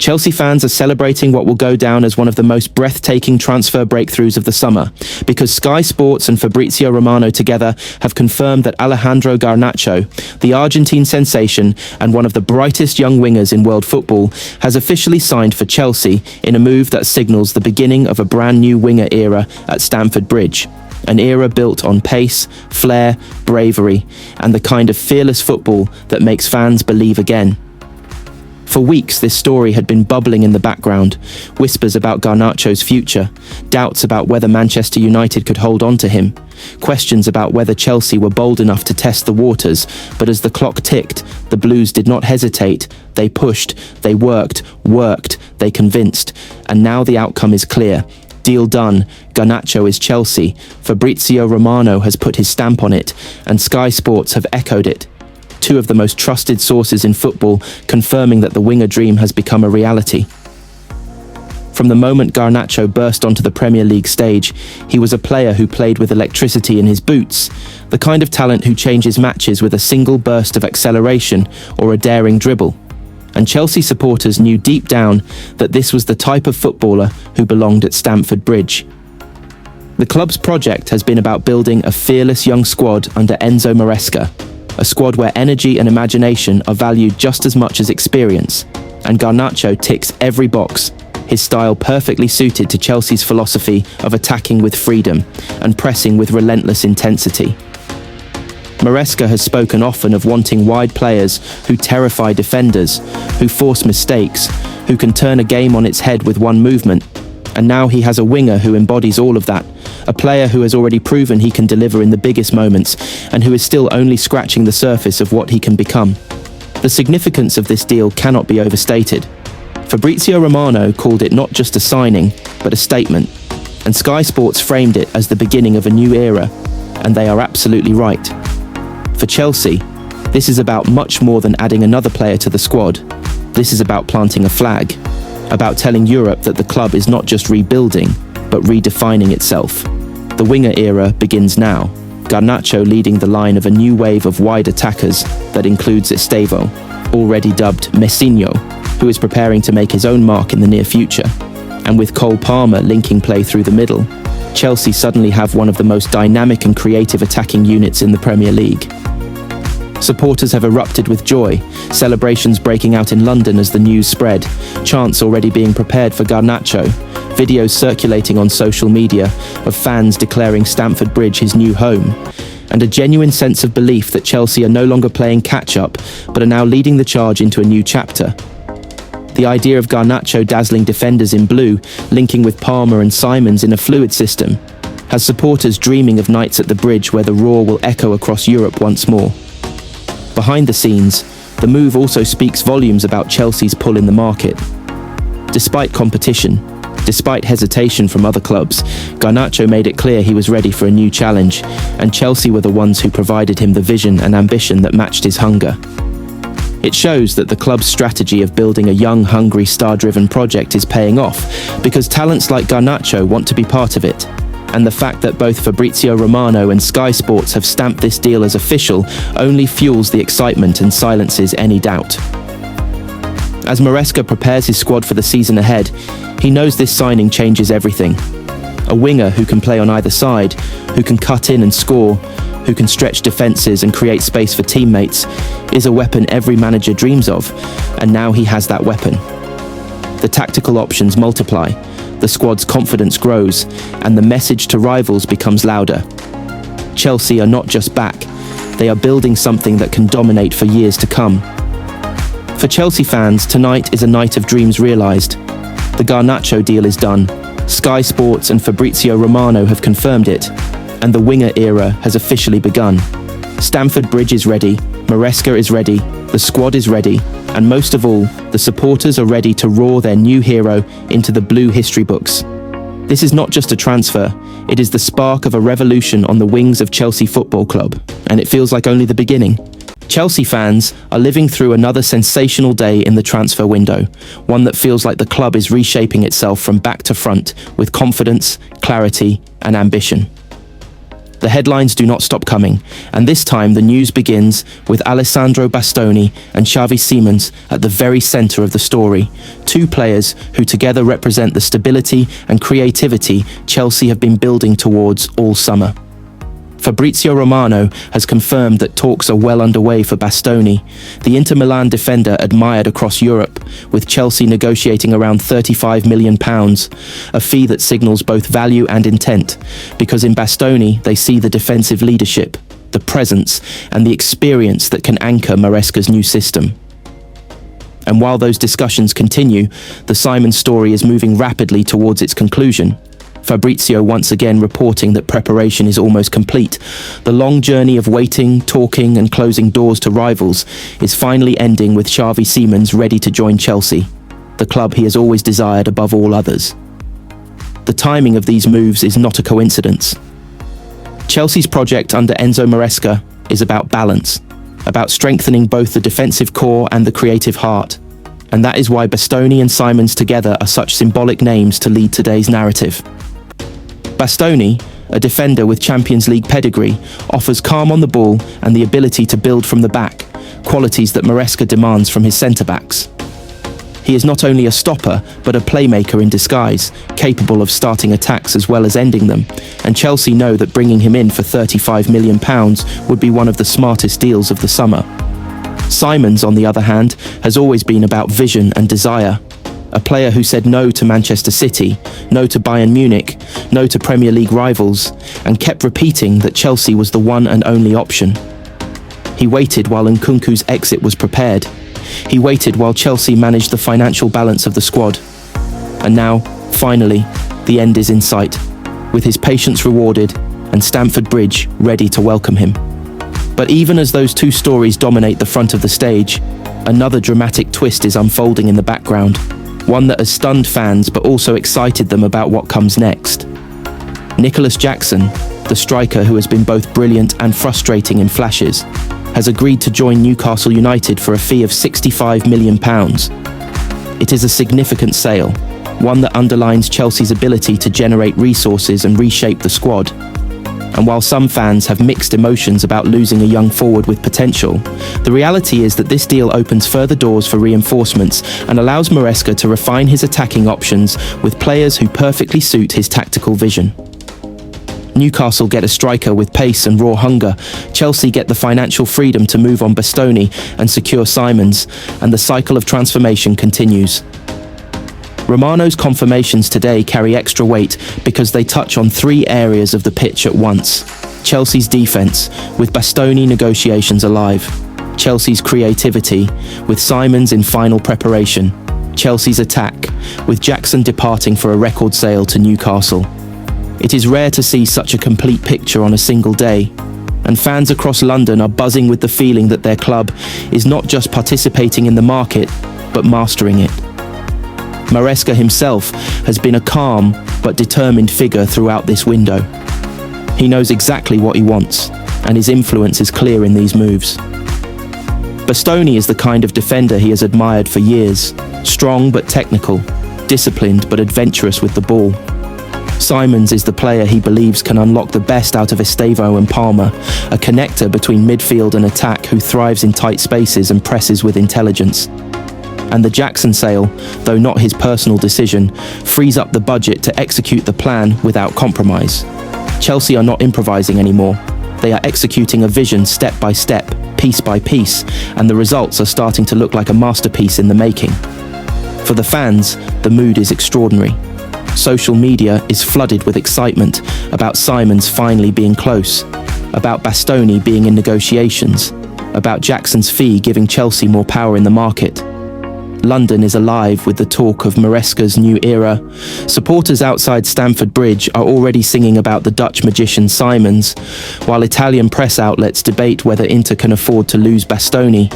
Chelsea fans are celebrating what will go down as one of the most breathtaking transfer breakthroughs of the summer, because Sky Sports and Fabrizio Romano together have confirmed that Alejandro Garnacho, the Argentine sensation and one of the brightest young wingers in world football, has officially signed for Chelsea in a move that signals the beginning of a brand new winger era at Stamford Bridge. An era built on pace, flair, bravery, and the kind of fearless football that makes fans believe again. For weeks, this story had been bubbling in the background. Whispers about Garnacho's future, doubts about whether Manchester United could hold on to him, questions about whether Chelsea were bold enough to test the waters, but as the clock ticked, the Blues did not hesitate. They pushed, they worked, they convinced, and now the outcome is clear. Deal done. Garnacho is Chelsea. Fabrizio Romano has put his stamp on it, and Sky Sports have echoed it. Two of the most trusted sources in football confirming that the winger dream has become a reality. From the moment Garnacho burst onto the Premier League stage, he was a player who played with electricity in his boots, the kind of talent who changes matches with a single burst of acceleration or a daring dribble. And Chelsea supporters knew deep down that this was the type of footballer who belonged at Stamford Bridge. The club's project has been about building a fearless young squad under Enzo Maresca, a squad where energy and imagination are valued just as much as experience, and Garnacho ticks every box, his style perfectly suited to Chelsea's philosophy of attacking with freedom and pressing with relentless intensity. Maresca has spoken often of wanting wide players who terrify defenders, who force mistakes, who can turn a game on its head with one movement, and now he has a winger who embodies all of that, a player who has already proven he can deliver in the biggest moments and who is still only scratching the surface of what he can become. The significance of this deal cannot be overstated. Fabrizio Romano called it not just a signing, but a statement, and Sky Sports framed it as the beginning of a new era, and they are absolutely right. For Chelsea, this is about much more than adding another player to the squad. This is about planting a flag, about telling Europe that the club is not just rebuilding, but redefining itself. The winger era begins now, Garnacho leading the line of a new wave of wide attackers that includes Estevao, already dubbed Messinho, who is preparing to make his own mark in the near future. And with Cole Palmer linking play through the middle, Chelsea suddenly have one of the most dynamic and creative attacking units in the Premier League. Supporters have erupted with joy, celebrations breaking out in London as the news spread, chants already being prepared for Garnacho, videos circulating on social media of fans declaring Stamford Bridge his new home, and a genuine sense of belief that Chelsea are no longer playing catch-up, but are now leading the charge into a new chapter. The idea of Garnacho dazzling defenders in blue, linking with Palmer and Simons in a fluid system, has supporters dreaming of nights at the bridge where the roar will echo across Europe once more. Behind the scenes, the move also speaks volumes about Chelsea's pull in the market. Despite competition, despite hesitation from other clubs, Garnacho made it clear he was ready for a new challenge, and Chelsea were the ones who provided him the vision and ambition that matched his hunger. It shows that the club's strategy of building a young, hungry, star-driven project is paying off, because talents like Garnacho want to be part of it. And the fact that both Fabrizio Romano and Sky Sports have stamped this deal as official only fuels the excitement and silences any doubt. As Maresca prepares his squad for the season ahead, he knows this signing changes everything. A winger who can play on either side, who can cut in and score, who can stretch defences and create space for teammates, is a weapon every manager dreams of, and now he has that weapon. The tactical options multiply, the squad's confidence grows, and the message to rivals becomes louder. Chelsea are not just back, they are building something that can dominate for years to come. For Chelsea fans, tonight is a night of dreams realised. The Garnacho deal is done, Sky Sports and Fabrizio Romano have confirmed it, and the winger era has officially begun. Stamford Bridge is ready, Maresca is ready, the squad is ready, and most of all, the supporters are ready to roar their new hero into the blue history books. This is not just a transfer, it is the spark of a revolution on the wings of Chelsea Football Club, and it feels like only the beginning. Chelsea fans are living through another sensational day in the transfer window, one that feels like the club is reshaping itself from back to front with confidence, clarity, and ambition. The headlines do not stop coming, and this time the news begins with ALEJANDRO Bastoni and Xavi Simons at the very centre of the story, two players who together represent the stability and creativity Chelsea have been building towards all summer. FABRIZIO Romano has confirmed that talks are well underway for Bastoni, the Inter Milan defender admired across Europe, with Chelsea negotiating around £35 million, a fee that signals both value and intent, because in Bastoni they see the defensive leadership, the presence and the experience that can anchor Maresca's new system. And while those discussions continue, the Simons story is moving rapidly towards its conclusion. FABRIZIO once again reporting that preparation is almost complete. The long journey of waiting, talking and closing doors to rivals is finally ending with Xavi Simons ready to join Chelsea, the club he has always desired above all others. The timing of these moves is not a coincidence. Chelsea's project under Enzo Maresca is about balance, about strengthening both the defensive core and the creative heart. And that is why Bastoni and Simons together are such symbolic names to lead today's narrative. Bastoni, a defender with Champions League pedigree, offers calm on the ball and the ability to build from the back, qualities that Maresca demands from his centre-backs. He is not only a stopper, but a playmaker in disguise, capable of starting attacks as well as ending them, and Chelsea know that bringing him in for £35 million would be one of the smartest deals of the summer. Simons, on the other hand, has always been about vision and desire. A player who said no to Manchester City, no to Bayern Munich, no to Premier League rivals, and kept repeating that Chelsea was the one and only option. He waited while Nkunku's exit was prepared. He waited while Chelsea managed the financial balance of the squad. And now, finally, the end is in sight, with his patience rewarded and Stamford Bridge ready to welcome him. But even as those two stories dominate the front of the stage, another dramatic twist is unfolding in the background. One that has stunned fans but also excited them about what comes next. Nicholas Jackson, the striker who has been both brilliant and frustrating in flashes, has agreed to join Newcastle United for a fee of £65 million. It is a significant sale, one that underlines Chelsea's ability to generate resources and reshape the squad. And while some fans have mixed emotions about losing a young forward with potential, the reality is that this deal opens further doors for reinforcements and allows Maresca to refine his attacking options with players who perfectly suit his tactical vision. Newcastle get a striker with pace and raw hunger, Chelsea get the financial freedom to move on Bastoni and secure Simons, and the cycle of transformation continues. Romano's confirmations today carry extra weight because they touch on three areas of the pitch at once. Chelsea's defence, with Bastoni negotiations alive. Chelsea's creativity, with Simons in final preparation. Chelsea's attack, with Jackson departing for a record sale to Newcastle. It is rare to see such a complete picture on a single day, and fans across London are buzzing with the feeling that their club is not just participating in the market, but mastering it. Maresca himself has been a calm but determined figure throughout this window. He knows exactly what he wants, and his influence is clear in these moves. Bastoni is the kind of defender he has admired for years, strong but technical, disciplined but adventurous with the ball. Simons is the player he believes can unlock the best out of Estevao and Palmer, a connector between midfield and attack who thrives in tight spaces and presses with intelligence. And the Jackson sale, though not his personal decision, frees up the budget to execute the plan without compromise. Chelsea are not improvising anymore. They are executing a vision step by step, piece by piece, and the results are starting to look like a masterpiece in the making. For the fans, the mood is extraordinary. Social media is flooded with excitement about Simons finally being close, about Bastoni being in negotiations, about Jackson's fee giving Chelsea more power in the market. London is alive with the talk of Maresca's new era. Supporters outside Stamford Bridge are already singing about the Dutch magician Simons, while Italian press outlets debate whether Inter can afford to lose Bastoni.